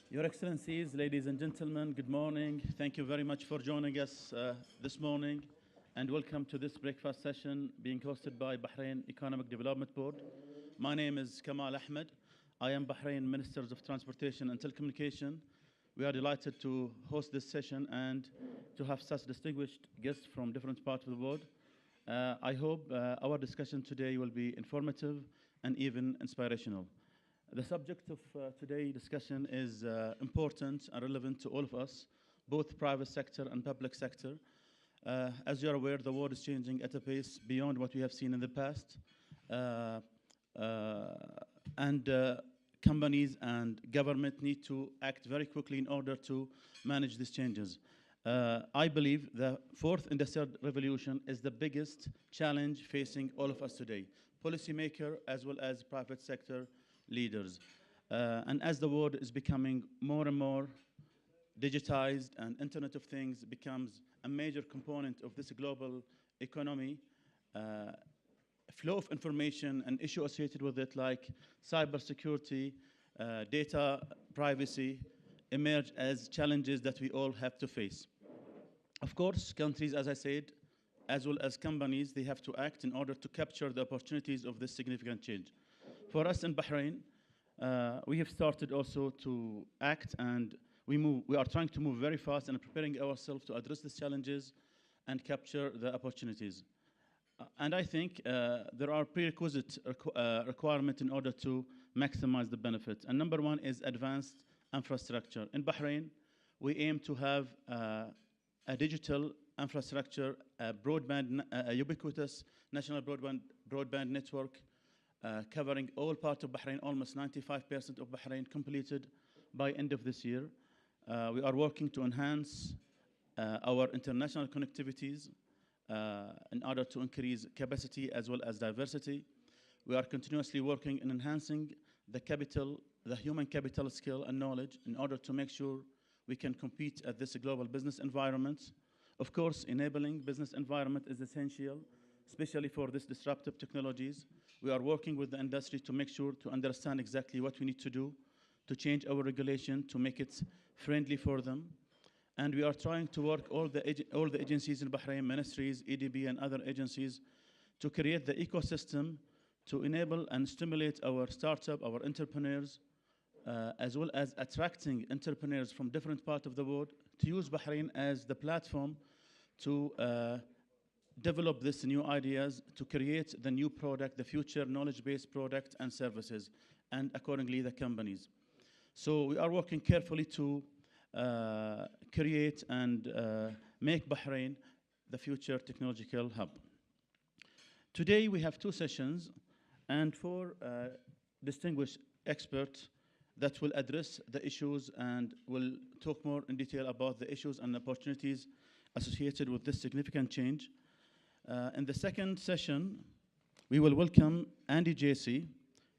Your Excellencies, ladies and gentlemen, good morning. Thank you very much for joining us this morning, and welcome to this breakfast session being hosted by Bahrain Economic Development Board. My name is Kamal Ahmed. I am Bahrain Ministers of Transportation and Telecommunication. We are delighted to host this session and to have such distinguished guests from different parts of the world. I hope our discussion today will be informative and even inspirational. The subject of today's discussion is important and relevant to all of us, both private sector and public sector. As you are aware, the world is changing at a pace beyond what we have seen in the past. And companies and government need to act very quickly in order to manage these changes. I believe the fourth industrial revolution is the biggest challenge facing all of us today, policymaker as well as private sector leaders. And as the world is becoming more and more digitized and Internet of Things becomes a major component of this global economy, flow of information and issues associated with it like cybersecurity, data privacy emerge as challenges that we all have to face. Of course, countries, as I said, as well as companies, they have to act in order to capture the opportunities of this significant change. For us in Bahrain, we have started also to act, and we are trying to move very fast and preparing ourselves to address these challenges and capture the opportunities. And I think there are prerequisite requirements in order to maximize the benefit. And number one is advanced infrastructure. In Bahrain, we aim to have a digital infrastructure, a ubiquitous national broadband network covering all parts of Bahrain, almost 95% of Bahrain completed by end of this year. We are working to enhance our international connectivities in order to increase capacity as well as diversity. We are continuously working in enhancing the human capital skill and knowledge in order to make sure we can compete at this global business environment. Of course, enabling business environment is essential, especially for these disruptive technologies. We are working with the industry to make sure to understand exactly what we need to do to change our regulation to make it friendly for them. And we are trying to work all the agencies in Bahrain, ministries, EDB, and other agencies to create the ecosystem to enable and stimulate our startup, our entrepreneurs, as well as attracting entrepreneurs from different parts of the world to use Bahrain as the platform to develop these new ideas, to create the new product, the future knowledge-based product and services, and accordingly the companies. So we are working carefully to create and make Bahrain the future technological hub. Today we have two sessions and four distinguished experts that will address the issues and will talk more in detail about the issues and opportunities associated with this significant change. In the second session, we will welcome Andy Jassy,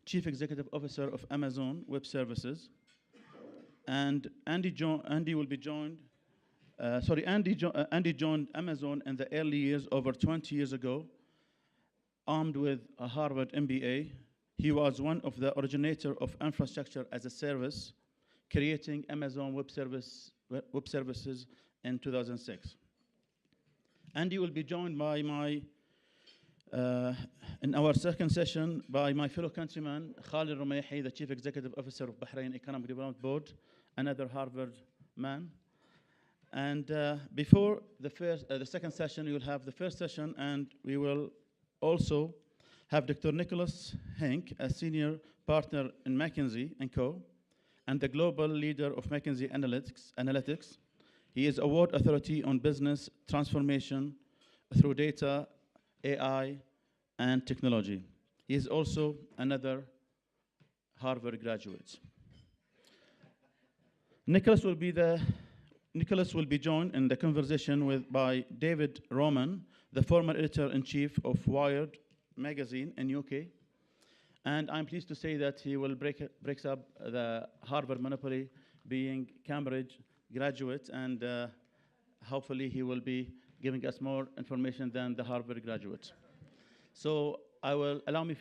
Chief Executive Officer of Amazon Web Services. And Andy joined Amazon in the early years, over 20 years ago, armed with a Harvard MBA. He was one of the originators of infrastructure as a service, creating Amazon Web Services in 2006. Andy will be joined by in our second session by my fellow countryman, Khalid Rumaihi, the Chief Executive Officer of Bahrain Economic Development Board, another Harvard man. And before the second session, we will have the first session, and we will also have Dr. Nicholas Henk, a senior partner in McKinsey & Co., and the global leader of McKinsey Analytics. He is award authority on business transformation through data, AI, and technology. He is also another Harvard graduate. Nicholas will be joined in the conversation by David Roman, the former editor-in-chief of Wired magazine in UK. And I'm pleased to say that he will breaks up the Harvard monopoly, being Cambridge graduate, and hopefully he will be giving us more information than the Harvard graduate. So allow me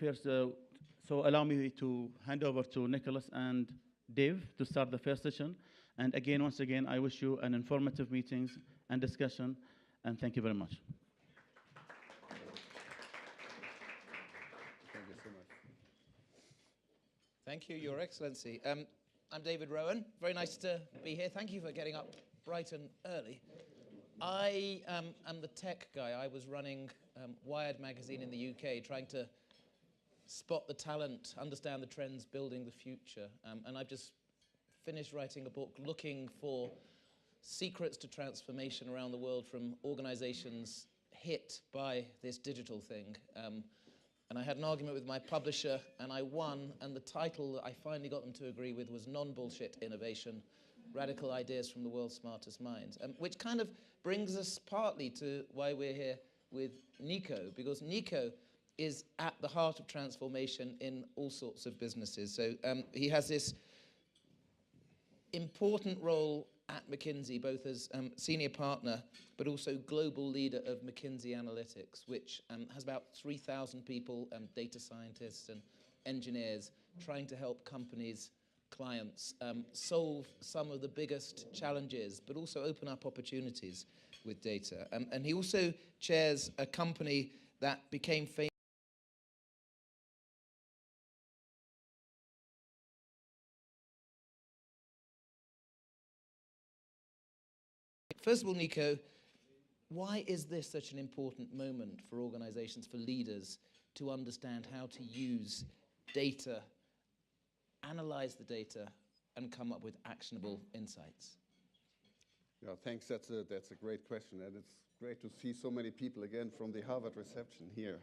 to hand over to Nicholas and Dave to start the first session. And again, once again, I wish you an informative meetings and discussion, and thank you very much. Thank you so much. Thank you, Your Excellency. I'm David Rowan. Very nice to be here. Thank you for getting up bright and early. I am the tech guy. I was running Wired magazine in the UK, trying to spot the talent, understand the trends, building the future. And I've just finished writing a book looking for secrets to transformation around the world from organizations hit by this digital thing. And I had an argument with my publisher, and I won, and the title that I finally got them to agree with was Non-Bullshit Innovation, Radical Ideas from the World's Smartest Minds, which kind of brings us partly to why we're here with Nico, because Nico is at the heart of transformation in all sorts of businesses. So he has this important role at McKinsey, both as senior partner, but also global leader of McKinsey Analytics, which has about 3,000 people, data scientists and engineers, trying to help companies, clients, solve some of the biggest challenges, but also open up opportunities with data. And he also chairs a company that became famous. First of all, Nico, why is this such an important moment for organizations, for leaders, to understand how to use data, analyze the data, and come up with actionable insights? Yeah, thanks. That's a great question, and it's great to see so many people again from the Harvard reception here.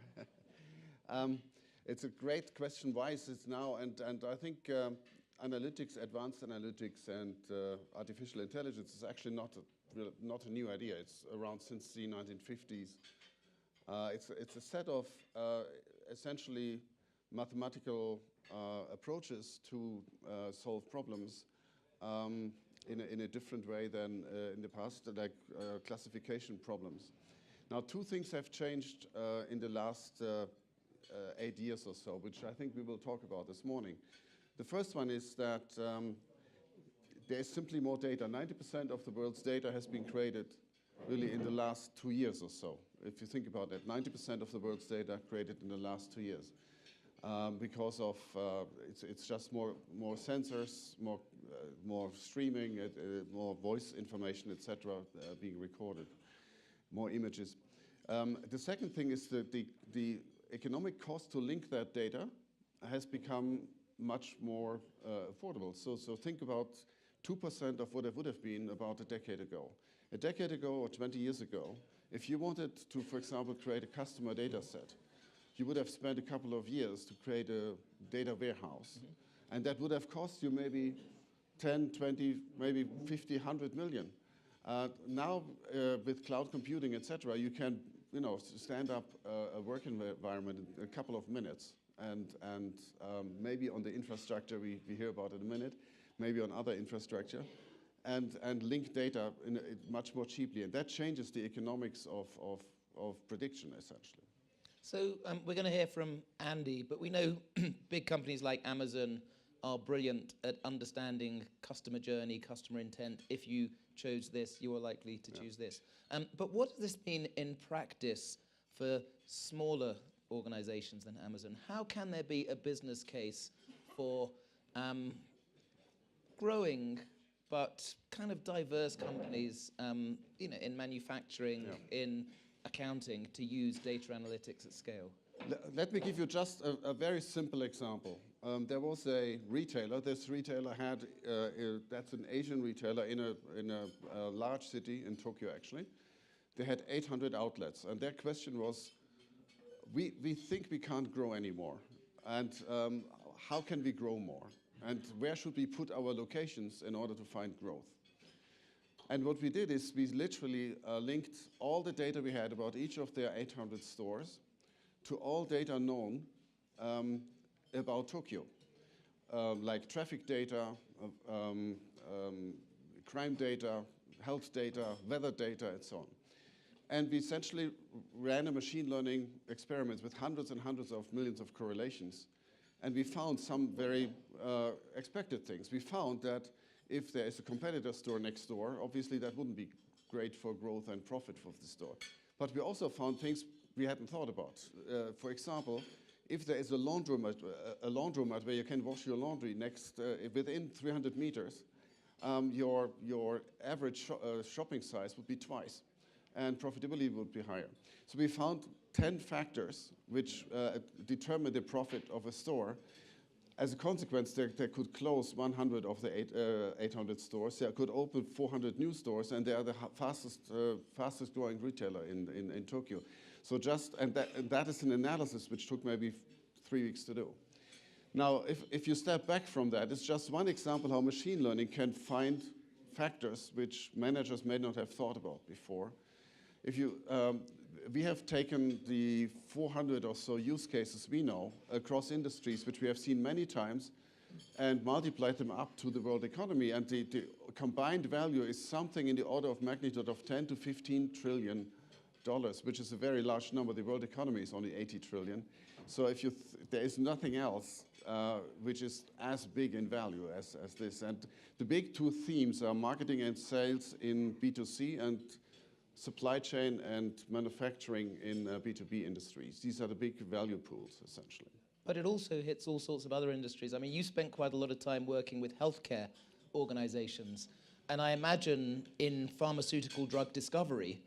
It's a great question. Why is this now? And I think analytics, advanced analytics, and artificial intelligence is actually not a new idea. It's around since the 1950s. It's a set of essentially mathematical approaches to solve problems in a different way than in the past, like classification problems. Now, two things have changed in the last 8 years or so, which I think we will talk about this morning. The first one is that there is simply more data. 90% of the world's data has been created really in the last 2 years or so. If you think about it, 90% of the world's data created in the last 2 years. Because of, it's just more sensors, more streaming, more voice information, etc., being recorded, more images. The second thing is that the economic cost to link that data has become much more affordable. So think about 2% of what it would have been about a decade ago. A decade ago or 20 years ago, if you wanted to, for example, create a customer data set, you would have spent a couple of years to create a data warehouse. Mm-hmm. And that would have cost you maybe 10, 20, maybe 50, 100 million. Now, with cloud computing, etc., you can stand up a work environment in a couple of minutes. And maybe on the infrastructure we hear about in a minute, maybe on other infrastructure, and link data much more cheaply. And that changes the economics of prediction, essentially. So we're going to hear from Andy, but we know big companies like Amazon are brilliant at understanding customer journey, customer intent. If you chose this, you are likely to choose this. But what does this mean in practice for smaller organizations than Amazon? How can there be a business case for growing but kind of diverse companies, in manufacturing, in accounting, to use data analytics at scale? Let me give you just a very simple example. There was a retailer. This retailer had, that's an Asian retailer in a large city in Tokyo, actually. They had 800 outlets, and their question was, we think we can't grow anymore, and how can we grow more? And where should we put our locations in order to find growth? And what we did is we literally linked all the data we had about each of their 800 stores to all data known about Tokyo, like traffic data, crime data, health data, weather data, and so on. And we essentially ran a machine learning experiment with hundreds and hundreds of millions of correlations And we found some very expected things. We found that if there is a competitor store next door, obviously that wouldn't be great for growth and profit for the store. But we also found things we hadn't thought about. For example, if there is a laundromat where you can wash your laundry within 300 meters, your average shopping size would be twice, and profitability would be higher. So we found 10 factors which determine the profit of a store. As a consequence, they could close 100 of the 800 stores. They could open 400 new stores, and they are the fastest growing retailer in Tokyo. So that is an analysis which took maybe 3 weeks to do. Now, if you step back from that, it's just one example how machine learning can find factors which managers may not have thought about before. We have taken the 400 or so use cases we know across industries, which we have seen many times, and multiplied them up to the world economy. And the combined value is something in the order of magnitude of 10 to 15 trillion dollars, which is a very large number. The world economy is only 80 trillion. So there is nothing else which is as big in value as this. And the big two themes are marketing and sales in B2C and supply chain and manufacturing in B2B industries. These are the big value pools, essentially. But it also hits all sorts of other industries. I mean, you spent quite a lot of time working with healthcare organizations. And I imagine in pharmaceutical drug discovery,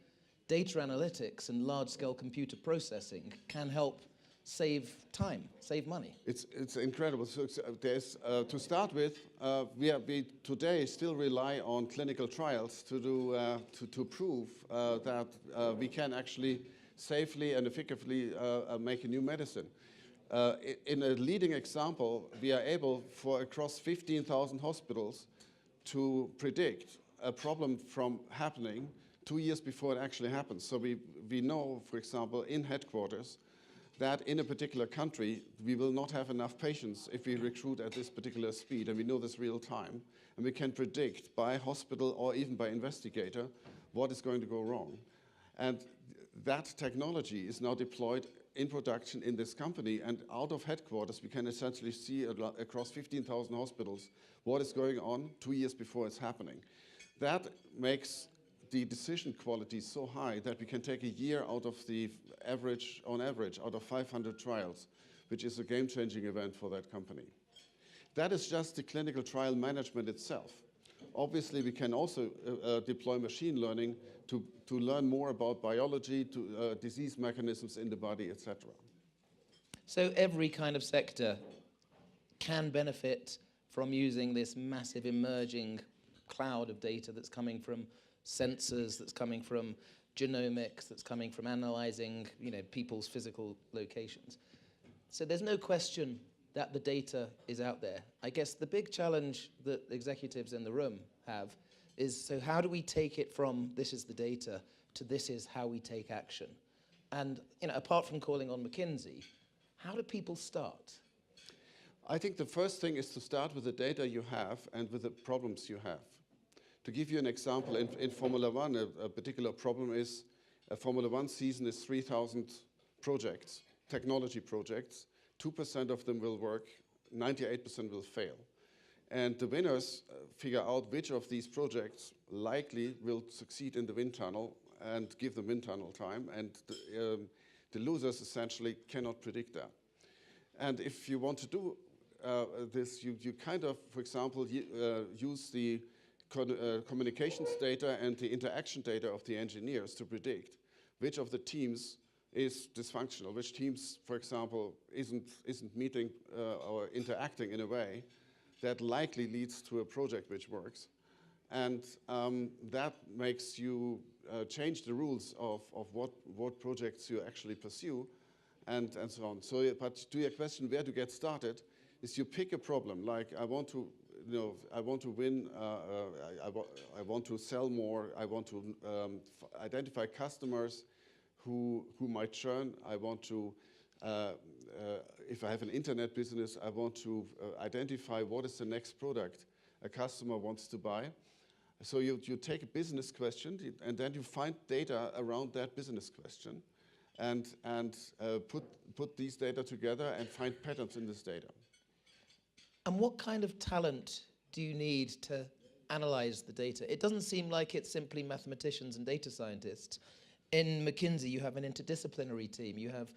data analytics and large-scale computer processing can help save time, save money. It's incredible. So to start with, we today still rely on clinical trials to prove that we can actually safely and effectively make a new medicine. In a leading example, we are able, for across 15,000 hospitals, to predict a problem from happening 2 years before it actually happens. So we know, for example, in headquarters, that in a particular country, we will not have enough patients if we recruit at this particular speed, and we know this real time, and we can predict by hospital or even by investigator what is going to go wrong. And that technology is now deployed in production in this company, and out of headquarters, we can essentially see across 15,000 hospitals what is going on 2 years before it's happening. That makes the decision quality so high that we can take a year out of the average, on average, out of 500 trials, which is a game-changing event for that company. That is just the clinical trial management itself. Obviously, we can also deploy machine learning to learn more about biology, disease mechanisms in the body, etc. So every kind of sector can benefit from using this massive emerging cloud of data that's coming from sensors, that's coming from genomics, that's coming from analyzing, people's physical locations. So there's no question that the data is out there. I guess the big challenge that executives in the room have is, so how do we take it from this is the data to this is how we take action? And apart from calling on McKinsey, how do people start? I think the first thing is to start with the data you have and with the problems you have. To give you an example, in Formula One, a particular problem is a Formula One season is 3,000 projects, technology projects. 2% of them will work, 98% will fail. And the winners figure out which of these projects likely will succeed in the wind tunnel and give the wind tunnel time, and the losers essentially cannot predict that. And if you want to do this, you kind of, for example, use the communications data and the interaction data of the engineers to predict which of the teams is dysfunctional, which teams, for example, isn't meeting or interacting in a way that likely leads to a project which works. And that makes you change the rules of what projects you actually pursue and so on. So, but to your question, where to get started, is you pick a problem, like I want to win, I want to sell more, I want to identify customers who might churn, I want to, if I have an internet business, I want to identify what is the next product a customer wants to buy. So you take a business question and then you find data around that business question and put these data together and find patterns in this data. And what kind of talent do you need to analyze the data? It doesn't seem like it's simply mathematicians and data scientists. In McKinsey, you have an interdisciplinary team. You have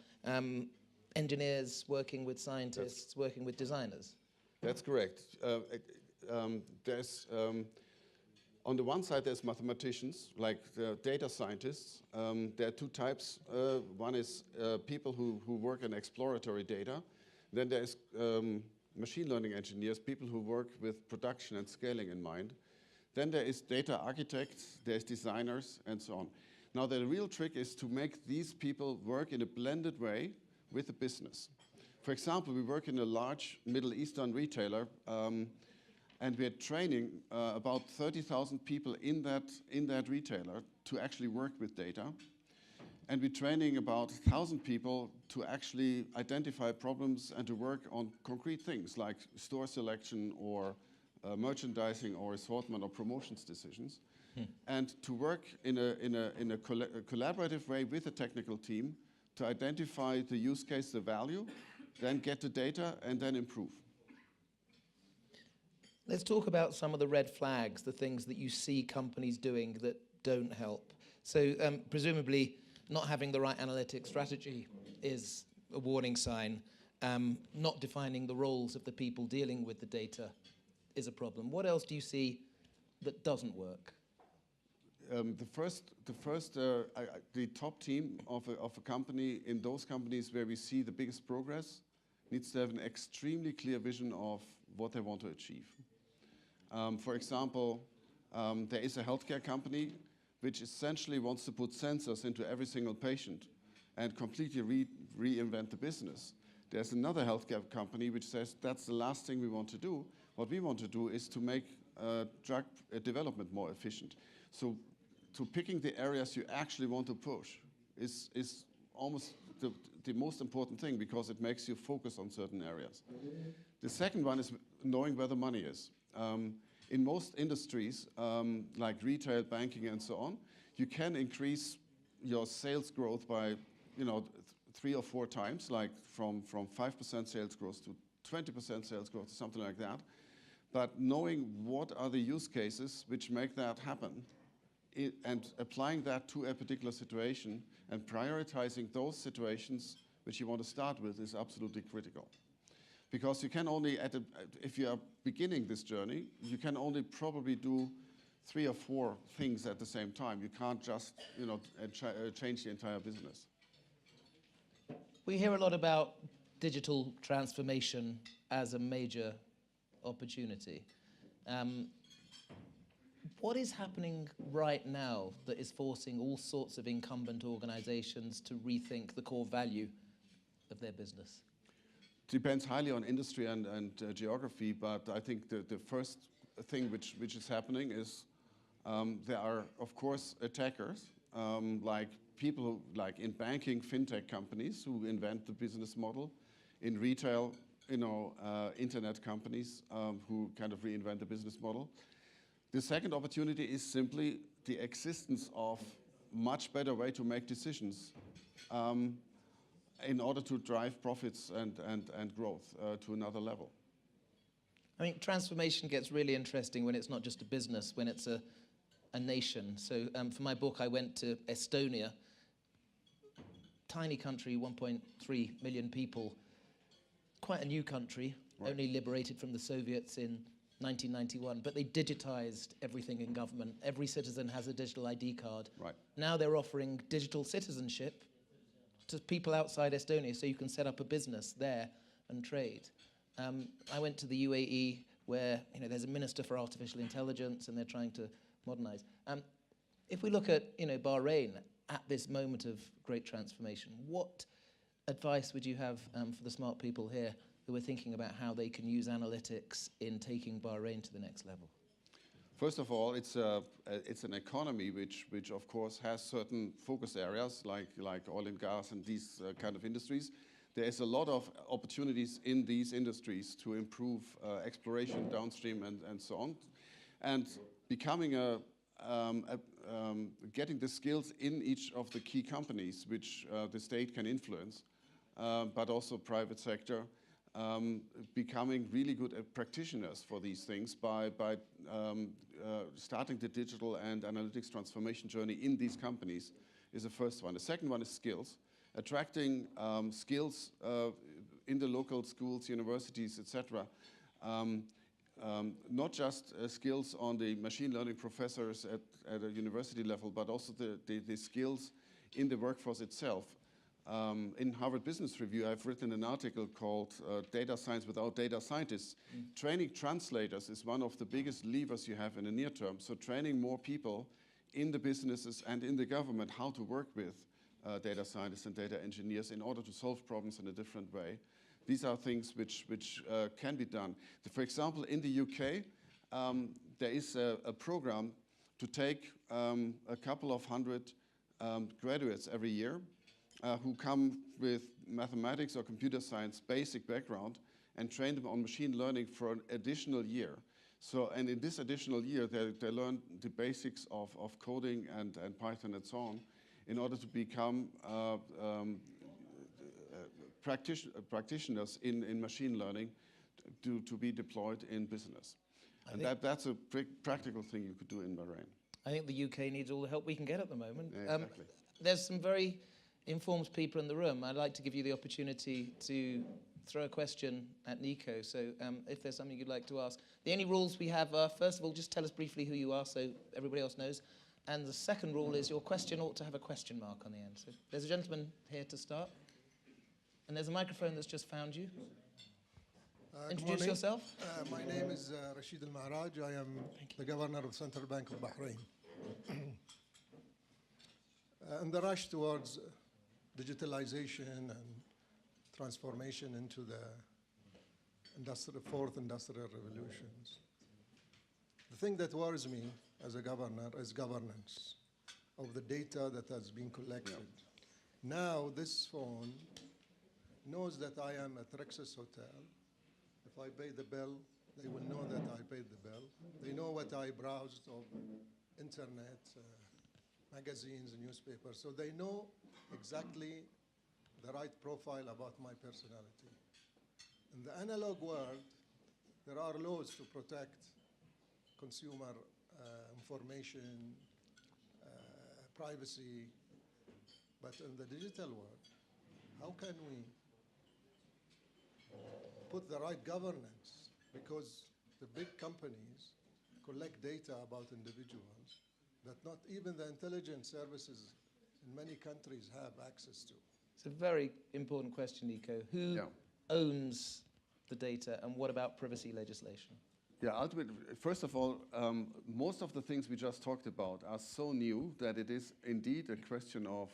engineers working with scientists, working with designers. That's correct. On the one side, there's mathematicians, like the data scientists. There are two types. One is people who work in exploratory data. Then there's machine learning engineers, people who work with production and scaling in mind. Then there is data architects, there's designers, and so on. Now, the real trick is to make these people work in a blended way with the business. For example, we work in a large Middle Eastern retailer, and we're training about 30,000 people in that retailer to actually work with data. And we're training about 1,000 people to actually identify problems and to work on concrete things like store selection or merchandising or assortment or promotions decisions. And to work in a collaborative way with a technical team to identify the use case, the value, then get the data, and then improve. Let's talk about some of the red flags, the things that you see companies doing that don't help. So presumably, not having the right analytics strategy is a warning sign. Not defining the roles of the people dealing with the data is a problem. What else do you see that doesn't work? The top team of a company, in those companies where we see the biggest progress, needs to have an extremely clear vision of what they want to achieve. For example, there is a healthcare company which essentially wants to put sensors into every single patient and completely reinvent the business. There's another healthcare company which says that's the last thing we want to do. What we want to do is to make drug development more efficient. So picking the areas you actually want to push is almost the most important thing, because it makes you focus on certain areas. The second one is knowing where the money is. In most industries, like retail, banking, and so on, you can increase your sales growth by 3 or 4 times, like from 5% sales growth to 20% sales growth, or something like that. But knowing what are the use cases which make that happen, and applying that to a particular situation and prioritizing those situations which you want to start with is absolutely critical. Because you can only, if you are beginning this journey, you can only probably do 3 or 4 things at the same time. You can't just change the entire business. We hear a lot about digital transformation as a major opportunity. What is happening right now that is forcing all sorts of incumbent organizations to rethink the core value of their business? Depends highly on industry and geography, but I think the first thing which is happening is there are, of course, attackers, like people who, like in banking, fintech companies who invent the business model, in retail, internet companies who kind of reinvent the business model. The second opportunity is simply the existence of much better way to make decisions in order to drive profits and growth to another level. I mean, transformation gets really interesting when it's not just a business, when it's a nation. So for my book, I went to Estonia, tiny country, 1.3 million people, quite a new country, right. Only liberated from the Soviets in 1991, but they digitized everything in government. Every citizen has a digital ID card. Right. Now they're offering digital citizenship to people outside Estonia, so you can set up a business there and trade. I went to the UAE, where there's a minister for artificial intelligence, and they're trying to modernize. If we look at Bahrain at this moment of great transformation, what advice would you have for the smart people here who are thinking about how they can use analytics in taking Bahrain to the next level? First of all, it's an economy which of course has certain focus areas like oil and gas and these kind of industries. There is a lot of opportunities in these industries to improve exploration downstream and so on. And becoming a getting the skills in each of the key companies which the state can influence, but also private sector, becoming really good practitioners for these things by starting the digital and analytics transformation journey in these companies is the first one. The second one is skills. Attracting skills in the local schools, universities, etc. Not just skills on the machine learning professors at a university level, but also the skills in the workforce itself. In Harvard Business Review, I've written an article called Data Science Without Data Scientists. Training translators is one of the biggest levers you have in the near term. So training more people in the businesses and in the government how to work with data scientists and data engineers in order to solve problems in a different way. These are things which can be done. For example, in the UK, there is a program to take a couple of hundred graduates every year who come with mathematics or computer science basic background and train them on machine learning for an additional year. So, and in this additional year, they learn the basics of coding and Python and so on in order to become practitioners in machine learning to be deployed in business. And that's a practical thing you could do in Bahrain. I think the UK needs all the help we can get at the moment. Yeah, exactly. There's some very informed people in the room. I'd like to give you the opportunity to throw a question at Nico. So if there's something you'd like to ask. The only rules we have are, first of all, just tell us briefly who you are so everybody else knows. And the second rule is your question ought to have a question mark on the end. So there's a gentleman here to start. And there's a microphone that's just found you. Introduce yourself. My name is Rashid Al-Mahraj. I am the governor of Central Bank of Bahrain. In the rush towards digitalization and transformation into the fourth industrial revolutions, the thing that worries me as a governor is governance of the data that has been collected. Yeah. Now this phone knows that I am at Rexus Hotel. If I pay the bill, they will know that I paid the bill. They know what I browsed of internet, magazines, and newspapers. So they know exactly the right profile about my personality. In the analog world, there are laws to protect consumer information, privacy. But in the digital world, how can we put the right governance? Because the big companies collect data about individuals that not even the intelligence services in many countries have access to. It's a very important question, Nico. Who owns the data, and what about privacy legislation? Yeah, ultimately, first of all, most of the things we just talked about are so new that it is indeed a question of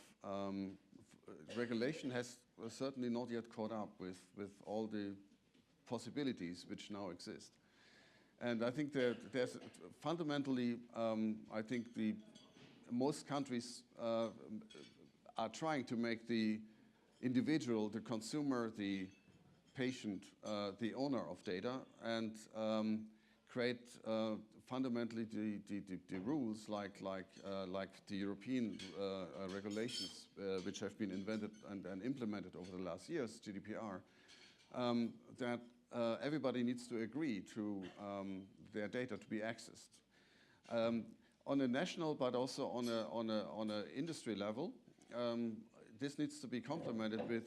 regulation has certainly not yet caught up with all the possibilities which now exist. And I think that there's fundamentally, I think most countries are trying to make the individual, the consumer, the patient, the owner of data, and create fundamentally the rules like the European regulations which have been invented and implemented over the last years, GDPR, that everybody needs to agree to their data to be accessed on a national, but also on a industry level. This needs to be complemented with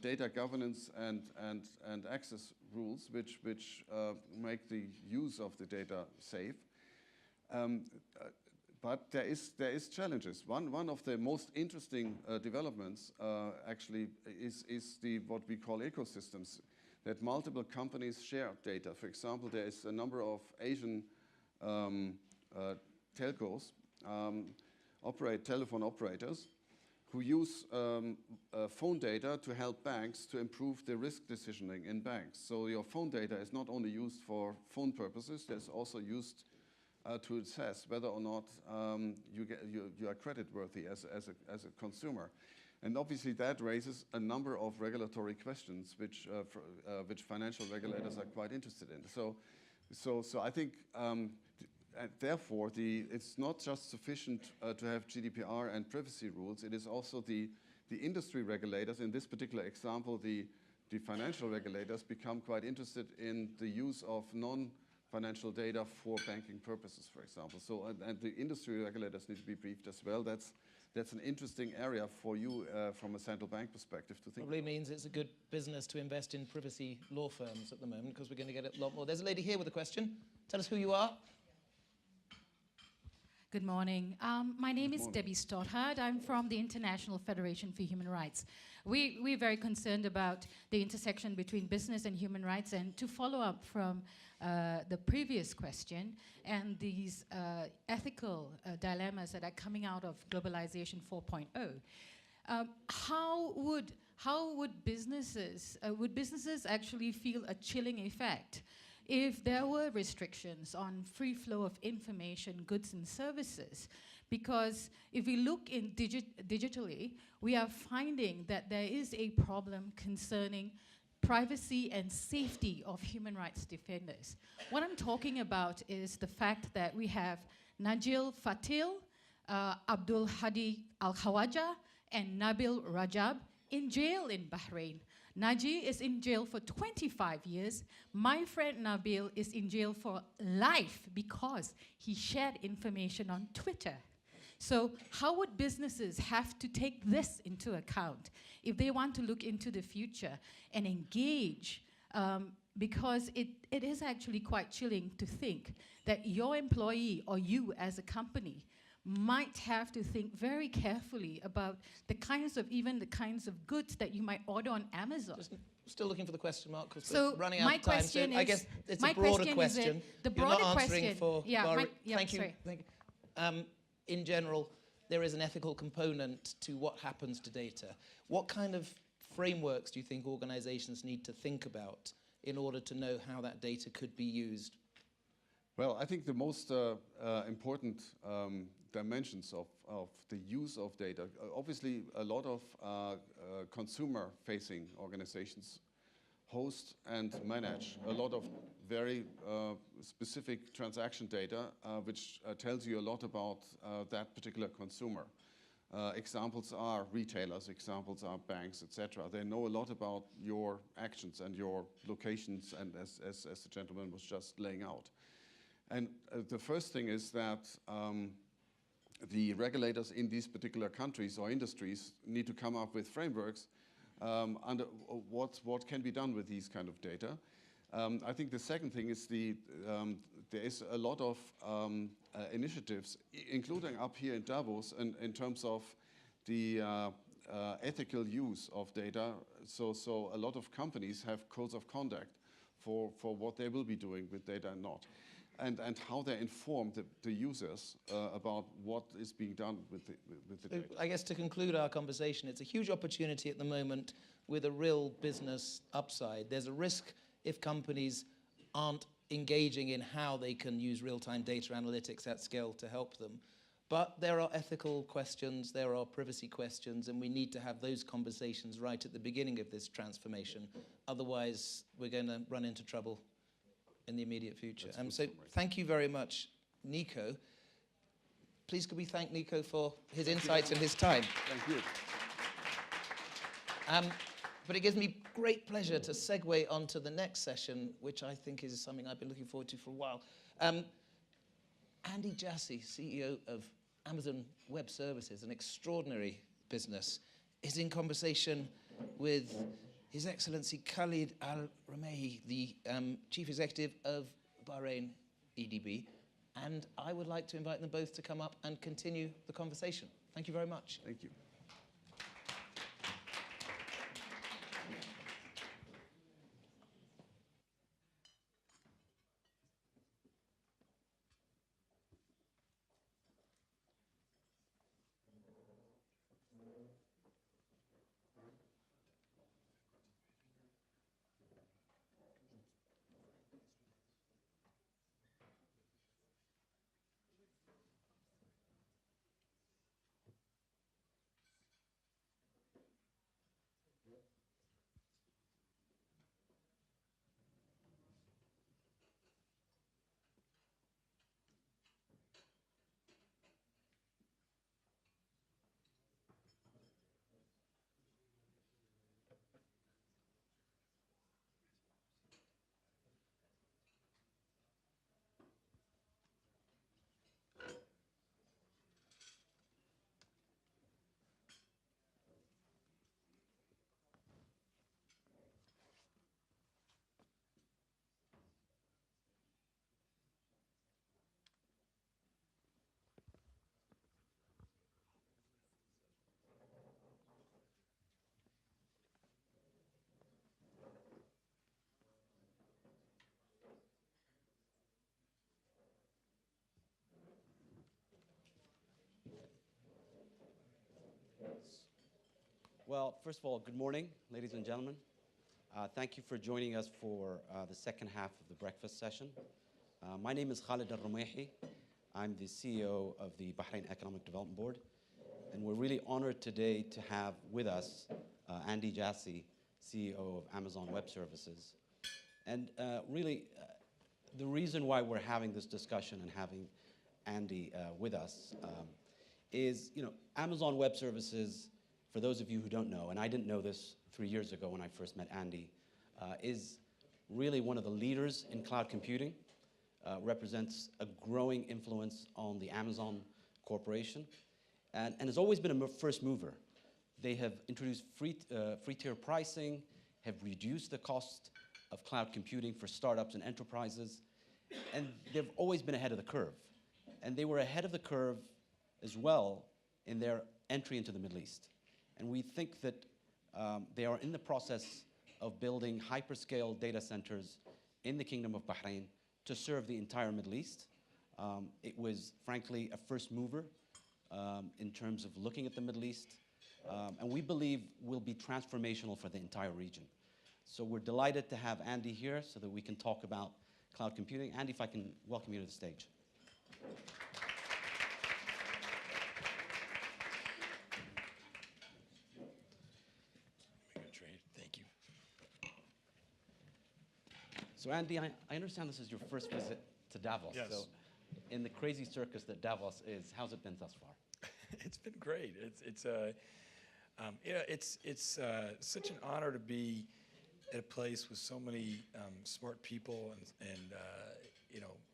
data governance and access rules, which make the use of the data safe. But there is challenges. One of the most interesting developments actually is what we call ecosystems, that multiple companies share data. For example, there is a number of Asian telcos, telephone operators, who use phone data to help banks to improve the risk decisioning in banks. So your phone data is not only used for phone purposes, it's also used to assess whether or not you are creditworthy as a consumer. And obviously that raises a number of regulatory questions which financial regulators are quite interested in. So I think therefore, it's not just sufficient to have GDPR and privacy rules. It is also the industry regulators. In this particular example, the financial regulators become quite interested in the use of non-financial data for banking purposes, for example. So, and the industry regulators need to be briefed as well. That's an interesting area for you from a central bank perspective to think. Probably means it's a good business to invest in privacy law firms at the moment, because we're going to get a lot more. There's a lady here with a question. Tell us who you are. Good morning. My name is Debbie Stothard. I'm from the International Federation for Human Rights. We're very concerned about the intersection between business and human rights. And to follow up from the previous question and these ethical dilemmas that are coming out of globalization 4.0, how would businesses actually feel a chilling effect if there were restrictions on free flow of information, goods and services? Because if we look in digitally, we are finding that there is a problem concerning privacy and safety of human rights defenders. What I'm talking about is the fact that we have Najil Fatil, Abdul Hadi Al-Khawaja, and Nabil Rajab in jail in Bahrain. Naji is in jail for 25 years. My friend Nabil is in jail for life because he shared information on Twitter. So how would businesses have to take this into account if they want to look into the future and engage? Because it is actually quite chilling to think that your employee or you as a company might have to think very carefully about the kinds of goods that you might order on Amazon. Just still looking for the question mark, because So we're running my out of time. question So I is- guess it's my a broader question is question. that the You're not broader answering question- for yeah, Bahrain. yeah, Thank you. sorry. Thank you. In general, there is an ethical component to what happens to data. What kind of frameworks do you think organizations need to think about in order to know how that data could be used? Well, I think the most important dimensions of the use of data, obviously a lot of consumer-facing organizations host and manage a lot of very specific transaction data, which tells you a lot about that particular consumer. Examples are retailers, examples are banks, etc. They know a lot about your actions and your locations, and as the gentleman was just laying out. And the first thing is that the regulators in these particular countries or industries need to come up with frameworks under what can be done with these kind of data. I think the second thing is there is a lot of initiatives, including up here in Davos, in terms of the ethical use of data. So a lot of companies have codes of conduct for what they will be doing with data and not. And how they inform the users about what is being done with the data. I guess to conclude our conversation, it's a huge opportunity at the moment with a real business upside. There's a risk if companies aren't engaging in how they can use real-time data analytics at scale to help them. But there are ethical questions, there are privacy questions, and we need to have those conversations right at the beginning of this transformation. Otherwise, we're going to run into trouble in the immediate future. So thank you very much, Nico. Please could we thank Nico for his insights and his time. Thank you. But it gives me great pleasure to segue onto the next session, which I think is something I've been looking forward to for a while. Andy Jassy, CEO of Amazon Web Services, an extraordinary business, is in conversation with His Excellency Khalid Al-Ramehi, the Chief Executive of Bahrain EDB. And I would like to invite them both to come up and continue the conversation. Thank you very much. Thank you. Well, first of all, good morning, ladies and gentlemen. Thank you for joining us for the second half of the breakfast session. My name is Khalid Al-Rumaihi. I'm the CEO of the Bahrain Economic Development Board, and we're really honored today to have with us Andy Jassy, CEO of Amazon Web Services. And the reason why we're having this discussion and having Andy with us is, Amazon Web Services, for those of you who don't know, and I didn't know this 3 years ago when I first met Andy, is really one of the leaders in cloud computing, represents a growing influence on the Amazon Corporation, and has always been a first mover. They have introduced free tier pricing, have reduced the cost of cloud computing for startups and enterprises, and they've always been ahead of the curve. And they were ahead of the curve as well in their entry into the Middle East. And we think that they are in the process of building hyperscale data centers in the Kingdom of Bahrain to serve the entire Middle East. It was, frankly, a first mover in terms of looking at the Middle East, and we believe will be transformational for the entire region. So we're delighted to have Andy here so that we can talk about cloud computing. Andy, if I can welcome you to the stage. Thank you. So Andy, I understand this is your first visit to Davos. Yes. So in the crazy circus that Davos is, how's it been thus far? It's been great. It's such an honor to be at a place with so many smart people and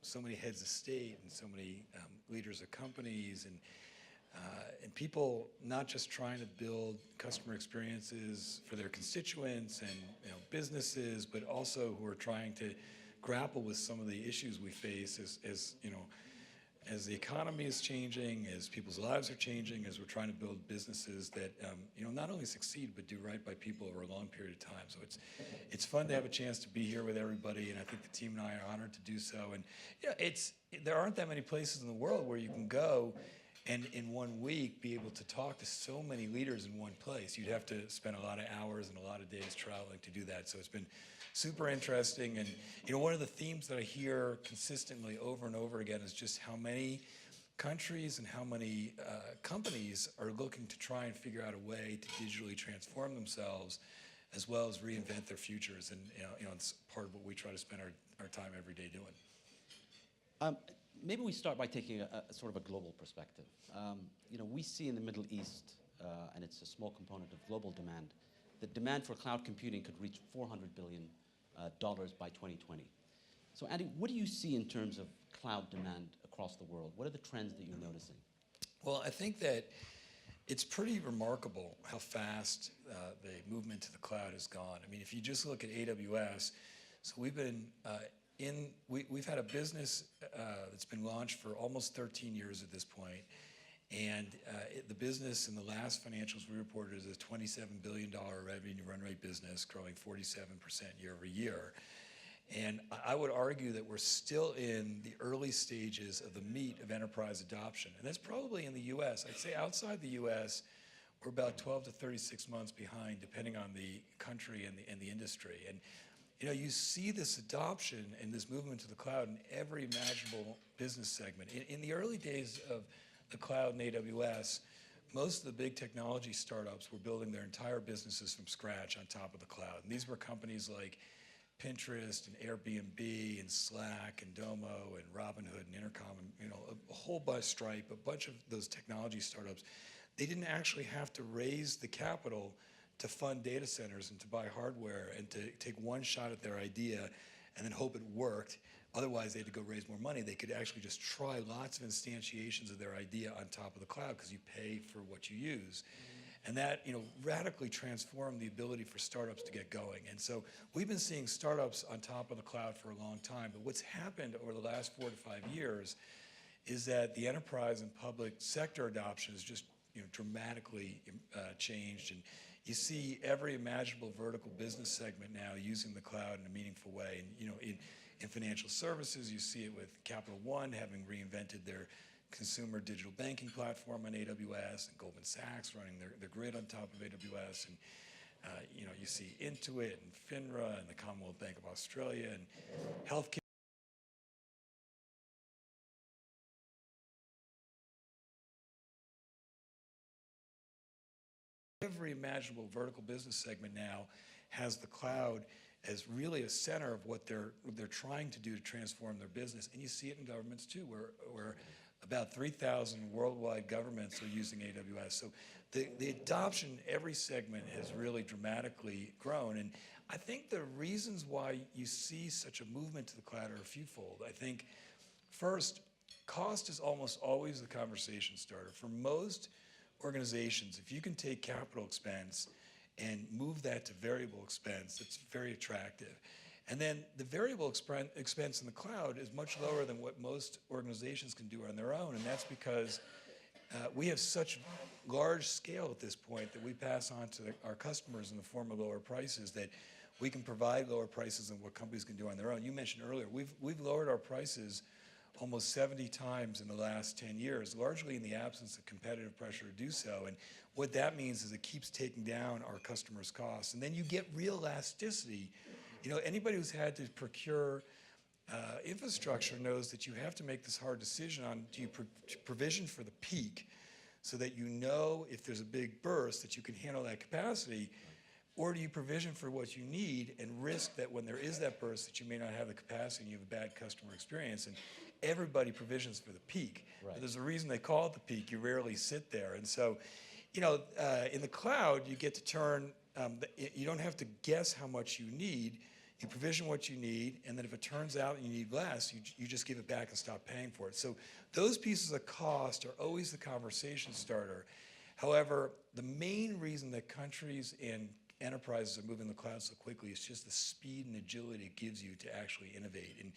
so many heads of state and so many leaders of companies and people not just trying to build customer experiences for their constituents and businesses, but also who are trying to grapple with some of the issues we face as the economy is changing, as people's lives are changing, as we're trying to build businesses that not only succeed but do right by people over a long period of time. So it's fun to have a chance to be here with everybody, and I think the team and I are honored to do so. And there aren't that many places in the world where you can go and in 1 week be able to talk to so many leaders in one place. You'd have to spend a lot of hours and a lot of days traveling to do that. So it's been super interesting. And one of the themes that I hear consistently over and over again is just how many countries and how many companies are looking to try and figure out a way to digitally transform themselves as well as reinvent their futures. And it's part of what we try to spend our time every day doing. Maybe we start by taking a sort of a global perspective. We see in the Middle East, and it's a small component of global demand, that demand for cloud computing could reach $400 billion by 2020. So Andy, what do you see in terms of cloud demand across the world? What are the trends that you're noticing? Well, I think that it's pretty remarkable how fast the movement to the cloud has gone. I mean, if you just look at AWS, so we've been we've had a business that's been launched for almost 13 years at this point, and the business in the last financials we reported is a $27 billion revenue run rate business, growing 47% year over year. And I would argue that we're still in the early stages of the meat of enterprise adoption, and that's probably in the U.S. I'd say outside the U.S., we're about 12 to 36 months behind, depending on the country and the industry. And you see this adoption and this movement to the cloud in every imaginable business segment. In the early days of the cloud and AWS, most of the big technology startups were building their entire businesses from scratch on top of the cloud. And these were companies like Pinterest and Airbnb and Slack and Domo and Robinhood and Intercom and a whole bunch, Stripe, a bunch of those technology startups. They didn't actually have to raise the capital to fund data centers and to buy hardware and to take one shot at their idea and then hope it worked. Otherwise, they had to go raise more money. They could actually just try lots of instantiations of their idea on top of the cloud because you pay for what you use. And that radically transformed the ability for startups to get going. And so we've been seeing startups on top of the cloud for a long time. But what's happened over the last 4 to 5 years is that the enterprise and public sector adoption has just dramatically changed. And you see every imaginable vertical business segment now using the cloud in a meaningful way. And in financial services, you see it with Capital One having reinvented their consumer digital banking platform on AWS, and Goldman Sachs running their grid on top of AWS, and you see Intuit and FINRA and the Commonwealth Bank of Australia and healthcare. Every imaginable vertical business segment now has the cloud as really a center of what they're trying to do to transform their business. And you see it in governments too, where about 3,000 worldwide governments are using AWS. So the adoption in every segment has really dramatically grown. And I think the reasons why you see such a movement to the cloud are a fewfold. I think first, cost is almost always the conversation starter. For most organizations, if you can take capital expense and move that to variable expense, it's very attractive. And then the variable expense in the cloud is much lower than what most organizations can do on their own, and that's because we have such large scale at this point that we pass on to our customers in the form of lower prices, that we can provide lower prices than what companies can do on their own. You mentioned earlier, we've lowered our prices almost 70 times in the last 10 years, largely in the absence of competitive pressure to do so. And what that means is it keeps taking down our customers' costs. And then you get real elasticity. You know, anybody who's had to procure infrastructure knows that you have to make this hard decision on, do you provision for the peak so that you know if there's a big burst that you can handle that capacity, or do you provision for what you need and risk that when there is that burst that you may not have the capacity and you have a bad customer experience? And everybody provisions for the peak. Right. But there's a reason they call it the peak. You rarely sit there. And so, you know, in the cloud, you get to turn, you don't have to guess how much you need. You provision what you need, and then if it turns out you need less, you just give it back and stop paying for it. So those pieces of cost are always the conversation starter. However, the main reason that countries and enterprises are moving to the cloud so quickly is just the speed and agility it gives you to actually innovate. And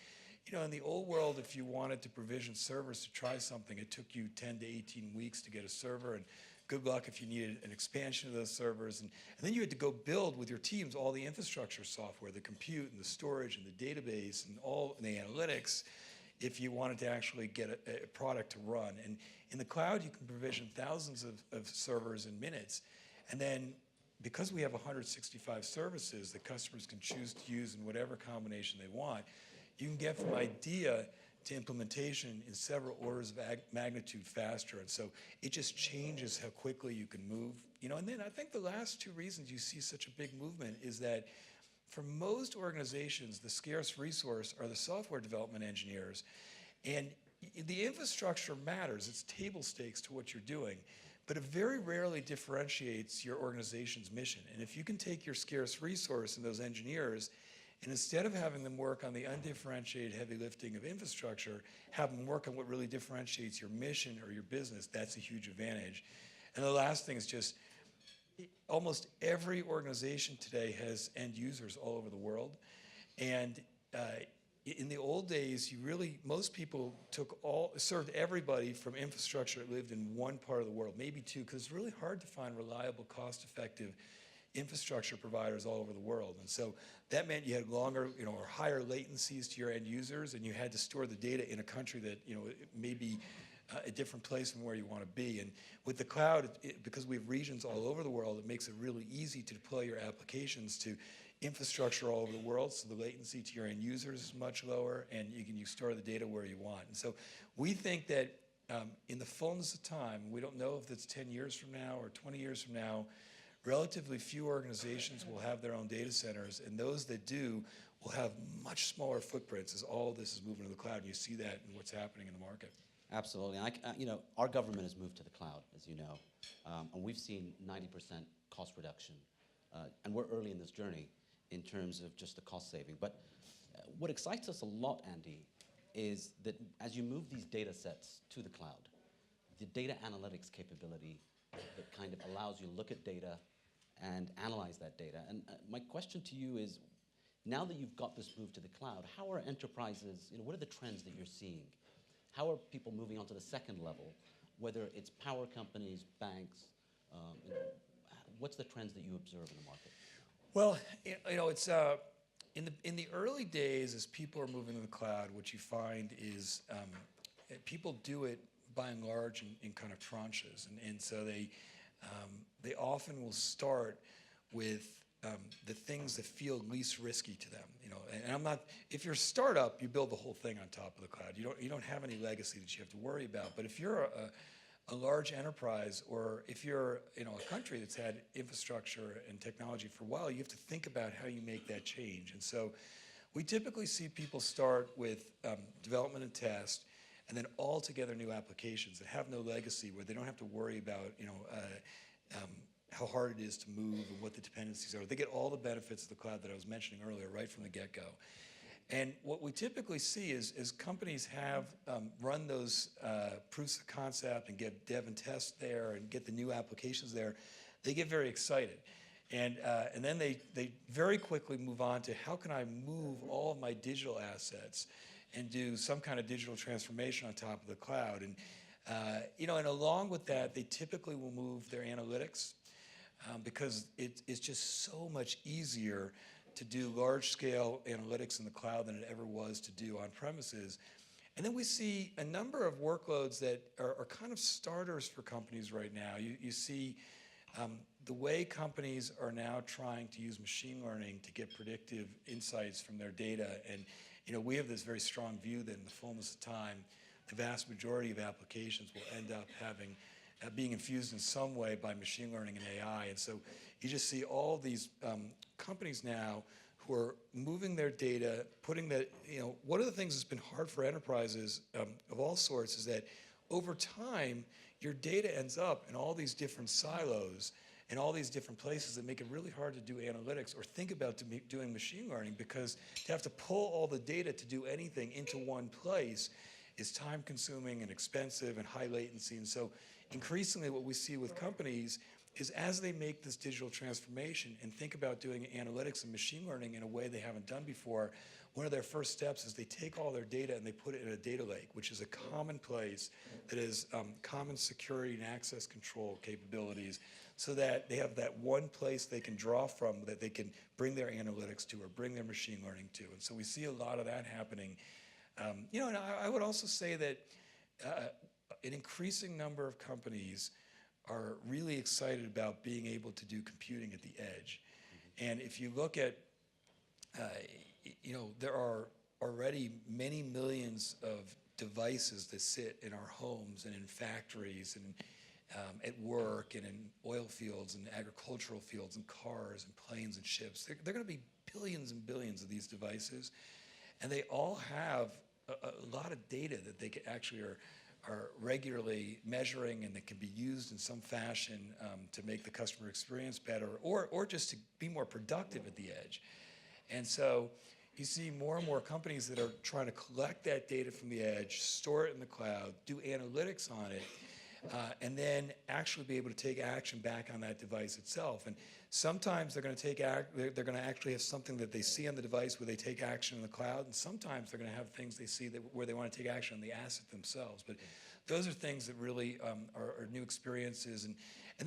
you know, in the old world, if you wanted to provision servers to try something, it took you 10 to 18 weeks to get a server, and good luck if you needed an expansion of those servers. And then you had to go build with your teams all the infrastructure software, the compute and the storage and the database and all the analytics if you wanted to actually get a product to run. And in the cloud, you can provision thousands of servers in minutes. And then because we have 165 services that customers can choose to use in whatever combination they want, you can get from idea to implementation in several orders of magnitude faster. And so it just changes how quickly you can move. You know, and then I think the last two reasons you see such a big movement is that for most organizations, the scarce resource are the software development engineers. And the infrastructure matters. It's table stakes to what you're doing. But it very rarely differentiates your organization's mission. And if you can take your scarce resource and those engineers, and instead of having them work on the undifferentiated heavy lifting of infrastructure, have them work on what really differentiates your mission or your business, that's a huge advantage. And the last thing is just, almost every organization today has end users all over the world. And in the old days, most people served everybody from infrastructure that lived in one part of the world, maybe two, because it's really hard to find reliable, cost-effective infrastructure providers all over the world. And so that meant you had longer, or higher latencies to your end users, and you had to store the data in a country that, it may be a different place from where you want to be. And with the cloud, because we have regions all over the world, it makes it really easy to deploy your applications to infrastructure all over the world, so the latency to your end users is much lower, and you store the data where you want. And so we think that in the fullness of time, we don't know if it's 10 years from now or 20 years from now, relatively few organizations will have their own data centers, and those that do will have much smaller footprints as all this is moving to the cloud. And you see that in what's happening in the market. Absolutely. And our government has moved to the cloud, as you know, and we've seen 90% cost reduction, and we're early in this journey in terms of just the cost saving. But what excites us a lot, Andy, is that as you move these data sets to the cloud, the data analytics capability that kind of allows you to look at data and analyze that data. And my question to you is, now that you've got this move to the cloud, how are enterprises, what are the trends that you're seeing? How are people moving on to the second level, whether it's power companies, banks, what's the trends that you observe in the market? Well, it's in the early days, as people are moving to the cloud, what you find is people do it by and large, in kind of tranches. And so they often will start with the things that feel least risky to them. You know, and I'm not, if you're a startup, you build the whole thing on top of the cloud. You don't have any legacy that you have to worry about. But if you're a large enterprise, or if you're, you know, a country that's had infrastructure and technology for a while, you have to think about how you make that change. And so we typically see people start with development and test, and then altogether new applications that have no legacy, where they don't have to worry about, you know, how hard it is to move and what the dependencies are. They get all the benefits of the cloud that I was mentioning earlier right from the get-go. And what we typically see is companies have run those proofs of concept and get dev and test there and get the new applications there. They get very excited. And then they very quickly move on to, how can I move all of my digital assets and do some kind of digital transformation on top of the cloud? And you know, and along with that, they typically will move their analytics, because it's just so much easier to do large-scale analytics in the cloud than it ever was to do on premises. And then we see a number of workloads that are kind of starters for companies right now. You see the way companies are now trying to use machine learning to get predictive insights from their data. And you know, we have this very strong view that in the fullness of time, the vast majority of applications will end up having being infused in some way by machine learning and AI. And so you just see all these companies now who are moving their data, putting that, you know, one of the things that's been hard for enterprises of all sorts is that over time, your data ends up in all these different silos and all these different places that make it really hard to do analytics or think about doing machine learning, because to have to pull all the data to do anything into one place is time consuming and expensive and high latency. And so increasingly what we see with companies is, as they make this digital transformation and think about doing analytics and machine learning in a way they haven't done before, one of their first steps is they take all their data and they put it in a data lake, which is a common place that has common security and access control capabilities, so that they have that one place they can draw from, that they can bring their analytics to or bring their machine learning to. And so we see a lot of that happening. You know, and I would also say that an increasing number of companies are really excited about being able to do computing at the edge. And if you look at, you know, there are already many millions of devices that sit in our homes and in factories and at work and in oil fields and agricultural fields and cars and planes and ships. They're going to be billions and billions of these devices, and they all have a lot of data that they actually are regularly measuring, and that can be used in some fashion to make the customer experience better, or just to be more productive at the edge. And so you see more and more companies that are trying to collect that data from the edge, store it in the cloud, do analytics on it, and then actually be able to take action back on that device itself. And sometimes they're going to they're going to actually have something that they see on the device where they take action in the cloud, and sometimes they're going to have things they see where they want to take action on the asset themselves. But those are things that really are new experiences. And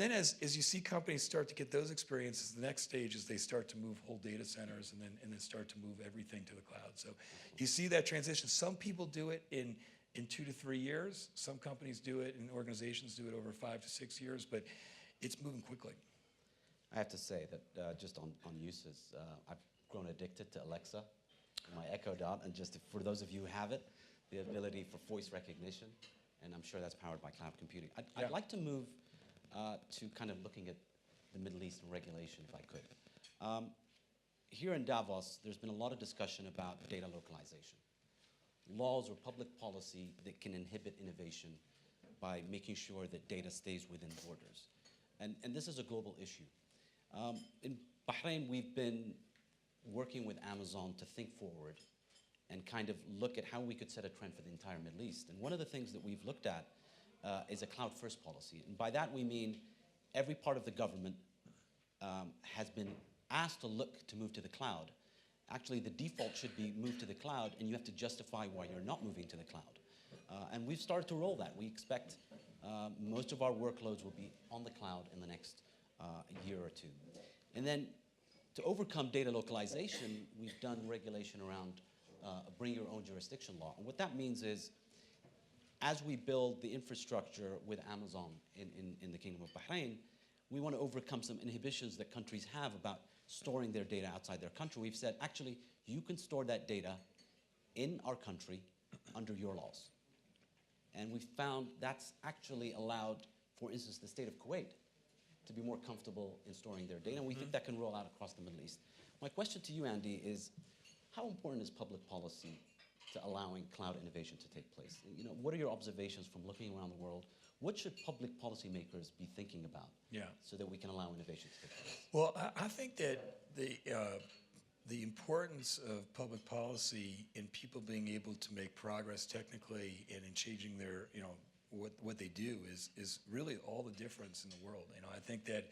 then as you see companies start to get those experiences, the next stage is they start to move whole data centers and then start to move everything to the cloud. So you see that transition. Some people do it in 2 to 3 years. Some companies do it, and organizations do it over 5 to 6 years, but it's moving quickly. I have to say that just on uses, I've grown addicted to Alexa, my Echo Dot, and just for those of you who have it, the ability for voice recognition, and I'm sure that's powered by cloud computing. I'd like to move to kind of looking at the Middle East and regulation, if I could. Here in Davos, there's been a lot of discussion about data localization, laws or public policy that can inhibit innovation by making sure that data stays within borders. And this is a global issue. In Bahrain, we've been working with Amazon to think forward and kind of look at how we could set a trend for the entire Middle East. And one of the things that we've looked at is a cloud-first policy. And by that, we mean every part of the government has been asked to look to move to the cloud. Actually, the default should be move to the cloud, and you have to justify why you're not moving to the cloud. And we've started to roll that. We expect most of our workloads will be on the cloud in the next year or two. And then to overcome data localization, we've done regulation around bring your own jurisdiction law. And what that means is, as we build the infrastructure with Amazon in the Kingdom of Bahrain, we want to overcome some inhibitions that countries have about storing their data outside their country. We've said, actually, you can store that data in our country under your laws. And we found that's actually allowed, for instance, the state of Kuwait to be more comfortable in storing their data. And we think that can roll out across the Middle East. My question to you, Andy, is how important is public policy to allowing cloud innovation to take place? You know, what are your observations from looking around the world? What should public policymakers be thinking about so that we can allow innovation to take place? Well, I think that the importance of public policy in people being able to make progress technically and in changing their, you know, what they do is really all the difference in the world. You know, I think that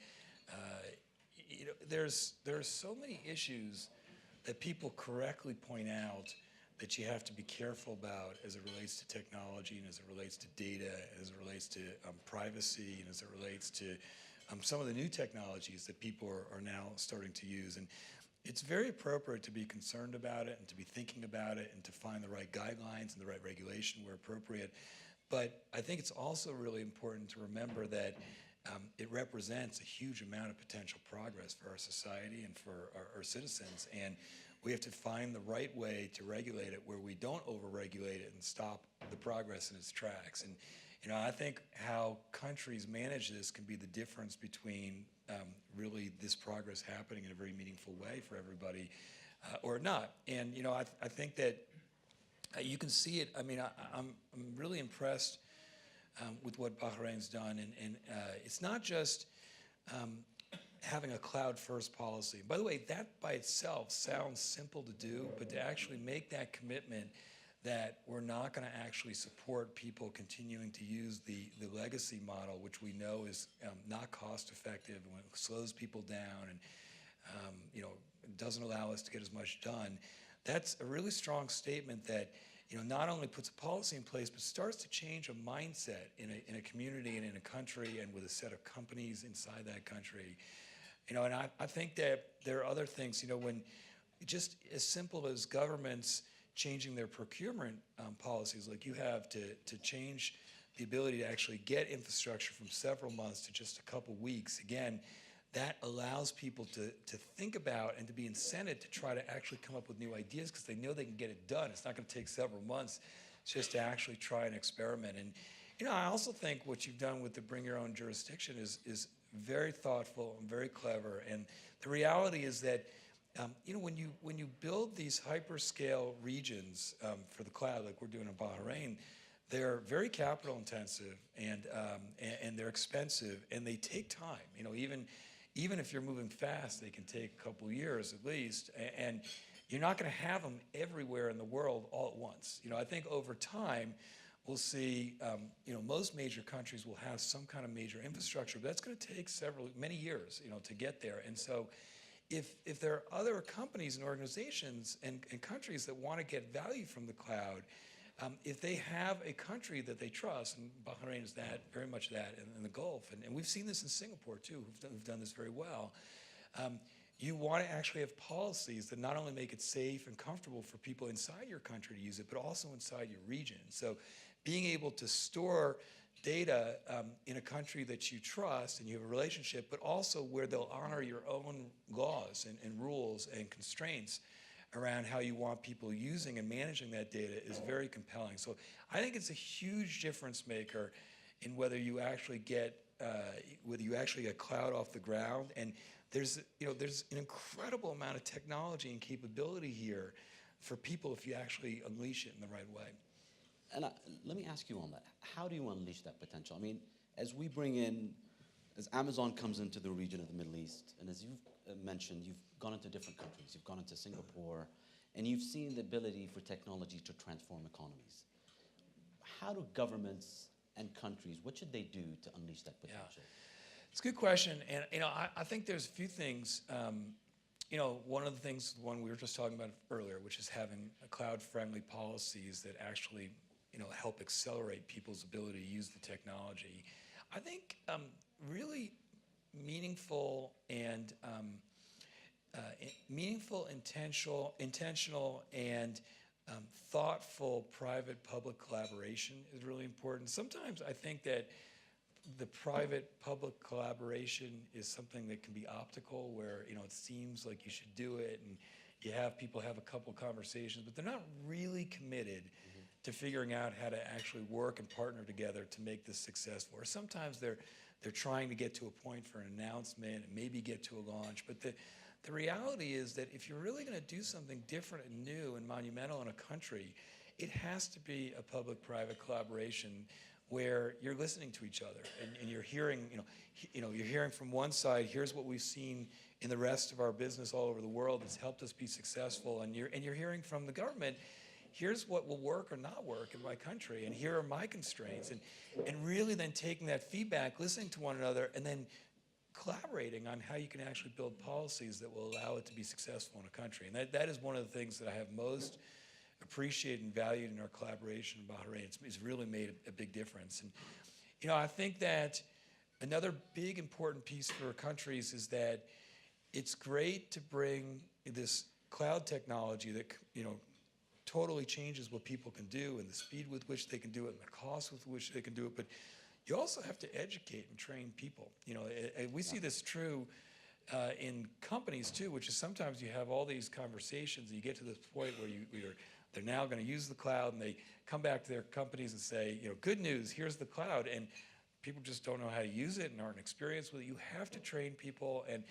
you know, there are so many issues that people correctly point out that you have to be careful about as it relates to technology and as it relates to data, as it relates to privacy, and as it relates to some of the new technologies that people are now starting to use. And it's very appropriate to be concerned about it and to be thinking about it and to find the right guidelines and the right regulation where appropriate. But I think it's also really important to remember that it represents a huge amount of potential progress for our society and for our citizens. And we have to find the right way to regulate it where we don't over-regulate it and stop the progress in its tracks. And you know, I think how countries manage this can be the difference between really this progress happening in a very meaningful way for everybody or not. And you know, I think that you can see it. I mean, I'm really impressed with what Bahrain's done, and it's not just having a cloud-first policy. By the way, that by itself sounds simple to do, but to actually make that commitment that we're not going to actually support people continuing to use the legacy model, which we know is not cost-effective and it slows people down and you know, doesn't allow us to get as much done. That's a really strong statement that, you know, not only puts a policy in place, but starts to change a mindset in a community and in a country and with a set of companies inside that country. You know, and I think that there are other things, you know, when just as simple as governments changing their procurement policies, like you have to change the ability to actually get infrastructure from several months to just a couple weeks. Again, that allows people to think about and to be incented to try to actually come up with new ideas because they know they can get it done. It's not going to take several months just to actually try and experiment. And you know, I also think what you've done with the Bring Your Own Jurisdiction is very thoughtful and very clever. And the reality is that you know, when you build these hyperscale regions for the cloud, like we're doing in Bahrain, they're very capital intensive and they're expensive and they take time. You know, even if you're moving fast, they can take a couple years at least. And you're not going to have them everywhere in the world all at once. You know, I think over time we'll see. You know, most major countries will have some kind of major infrastructure, but that's going to take many years. You know, to get there. And so, if there are other companies and organizations and countries that want to get value from the cloud, if they have a country that they trust, and Bahrain is that, very much that in the Gulf, and we've seen this in Singapore too, who've done this very well, you want to actually have policies that not only make it safe and comfortable for people inside your country to use it, but also inside your region. So being able to store data in a country that you trust and you have a relationship, but also where they'll honor your own laws and rules and constraints around how you want people using and managing that data is very compelling. So I think it's a huge difference maker in whether you actually get cloud off the ground. And there's an incredible amount of technology and capability here for people if you actually unleash it in the right way. And let me ask you on that. How do you unleash that potential? I mean, as Amazon comes into the region of the Middle East, and as you've mentioned, you've gone into different countries. You've gone into Singapore, and you've seen the ability for technology to transform economies. How do governments and countries, what should they do to unleash that potential? Yeah. It's a good question. And you know, I think there's a few things. You know, one of the things, one we were just talking about earlier, which is having cloud-friendly policies that actually, you know, help accelerate people's ability to use the technology. I think really meaningful and intentional and thoughtful private-public collaboration is really important. Sometimes I think that the private-public collaboration is something that can be optical, where it seems like you should do it, and you have people have a couple conversations, but they're not really committed to figuring out how to actually work and partner together to make this successful. Or sometimes they're trying to get to a point for an announcement and maybe get to a launch. But the reality is that if you're really going to do something different and new and monumental in a country, it has to be a public-private collaboration where you're listening to each other and you're hearing, you're hearing from one side, here's what we've seen in the rest of our business all over the world that's helped us be successful, and you're hearing from the government, here's what will work or not work in my country, and here are my constraints, and really then taking that feedback, listening to one another, and then collaborating on how you can actually build policies that will allow it to be successful in a country. And that is one of the things that I have most appreciated and valued in our collaboration in Bahrain. It's really made a big difference. And I think that another big important piece for countries is that it's great to bring this cloud technology that totally changes what people can do and the speed with which they can do it and the cost with which they can do it. But you also have to educate and train people. We see this true in companies too, which is sometimes you have all these conversations and you get to this point where they're now going to use the cloud, and they come back to their companies and say, good news, here's the cloud, and people just don't know how to use it and aren't experienced with it. You have to train people, and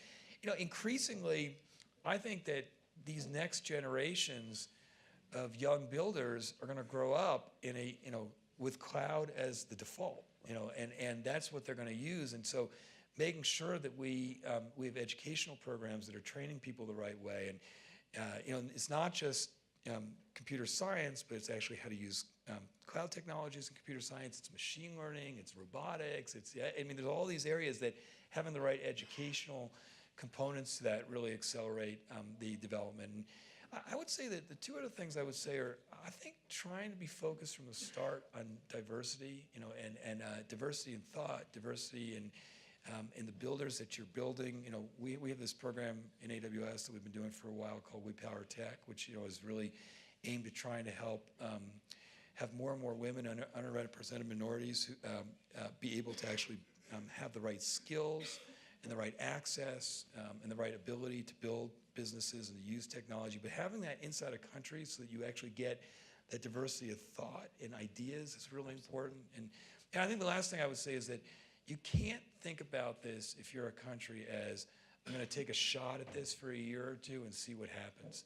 increasingly, I think that these next generations of young builders are going to grow up in with cloud as the default, and that's what they're going to use. And so making sure that we have educational programs that are training people the right way. And it's not just computer science, but it's actually how to use cloud technologies in computer science. It's machine learning, it's robotics, there's all these areas that having the right educational components to that really accelerate the development. And I would say that the two other things I would say are, I think, trying to be focused from the start on diversity, and diversity in thought, diversity in the builders that you're building. We have this program in AWS that we've been doing for a while called We Power Tech, which is really aimed at trying to help have more and more women and underrepresented minorities who, be able to actually have the right skills and the right access and the right ability to build businesses and to use technology, but having that inside a country so that you actually get that diversity of thought and ideas is really important. And I think the last thing I would say is that you can't think about this, if you're a country, as I'm going to take a shot at this for a year or two and see what happens.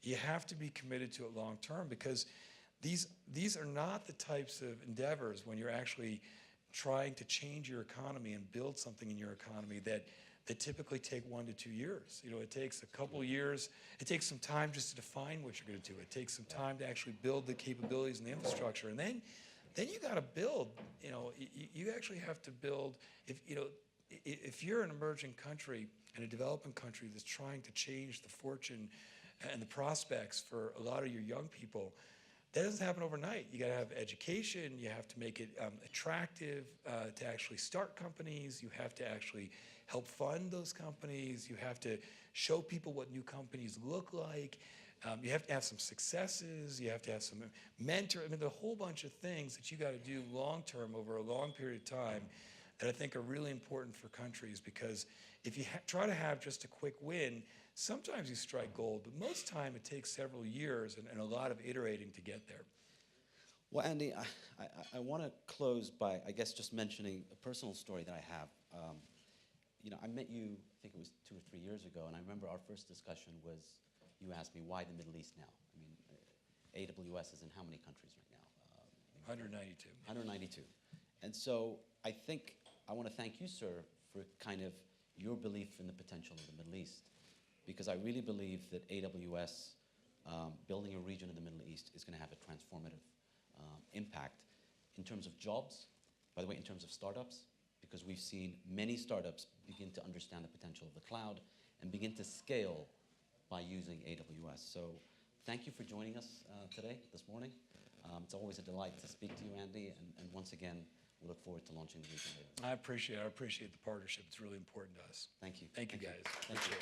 You have to be committed to it long term, because these are not the types of endeavors when you're actually trying to change your economy and build something in your economy that typically take 1 to 2 years. It takes a couple of years. It takes some time just to define what you're going to do. It takes some time to actually build the capabilities and the infrastructure. And then you got to build. You actually have to build. If you're an emerging country and a developing country that's trying to change the fortune and the prospects for a lot of your young people, that doesn't happen overnight. You got to have education. You have to make it attractive to actually start companies. You have to actually help fund those companies. You have to show people what new companies look like. You have to have some successes. You have to have some mentor. There's a whole bunch of things that you got to do long term over a long period of time that I think are really important for countries, because if you try to have just a quick win, sometimes you strike gold, but most time it takes several years and a lot of iterating to get there. Well, Andy, I want to close by, I guess, just mentioning a personal story that I have. I met you, I think it was 2 or 3 years ago, and I remember our first discussion was, you asked me, why the Middle East now? AWS is in how many countries right now? 192. 192. And so I think I want to thank you, sir, for kind of your belief in the potential of the Middle East, because I really believe that AWS, building a region in the Middle East, is going to have a transformative impact in terms of jobs, by the way, in terms of startups, because we've seen many startups begin to understand the potential of the cloud and begin to scale by using AWS. So thank you for joining us today, this morning. It's always a delight to speak to you, Andy, and once again, we look forward to launching the region later. I appreciate the partnership. It's really important to us. Thank you. Thank you, guys. Thank you.